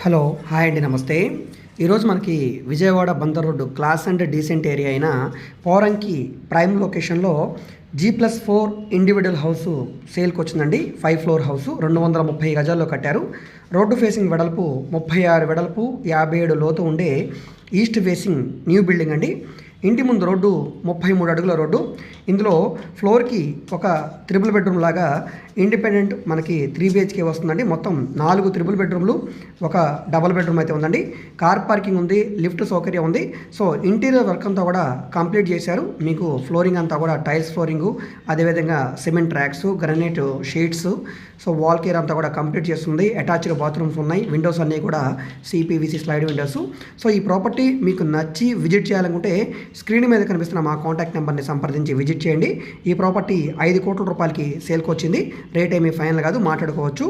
Hello hi అండి నమస్తే. ఈరోజు మనకి Vijayawada Bandar road class and decent area అయిన పోరంకి ప్రైమ్ లొకేషన్లో G+4 ఇండివిజువల్ హౌస్ సేల్కి వచ్చిందండి. 5 ఫ్లోర్ హౌస్ 230 గజాల్లో కట్టారు. రోడ్డు ఫేసింగ్ వెడల్పు 36 వెడల్పు 57 లోతు ఉండే ఈస్ట్ ఫేసింగ్ న్యూ బిల్డింగ్ అండి. ఇంటి ముందు రోడ్డు 33 అడుగుల రోడ్డు. ఇందులో ఫ్లోర్కి ఒక త్రిబుల్ బెడ్రూమ్ లాగా ఇండిపెండెంట్ మనకి 3 BHK వస్తుందండి. మొత్తం 4 త్రిబుల్ బెడ్రూమ్లు, ఒక డబల్ బెడ్రూమ్ అయితే ఉందండి. కార్ పార్కింగ్ ఉంది, లిఫ్ట్ సౌకర్యం ఉంది. సో ఇంటీరియర్ వర్క్ అంతా కూడా కంప్లీట్ చేశారు. మీకు ఫ్లోరింగ్ అంతా కూడా టైల్స్ ఫ్లోరింగు, అదేవిధంగా cement tracks, granite sheets, so wall care అంతా కూడా కంప్లీట్ చేస్తుంది. అటాచ్డ్ బాత్రూమ్స్ ఉన్నాయి. విండోస్ అన్నీ కూడా CPVC స్లైడ్ విండోస్. సో ఈ ప్రాపర్టీ మీకు నచ్చి విజిట్ చేయాలనుకుంటే స్క్రీన్ మీద కనిపిస్తున్న మా కాంటాక్ట్ నెంబర్ని సంప్రదించి విజిట్ చేయండి. ఈ ప్రాపర్టీ 5 కోట్ల రూపాయలకి సేల్కి వచ్చింది. రేట్ ఏమీ ఫైనల్ కాదు, మాట్లాడుకోవచ్చు.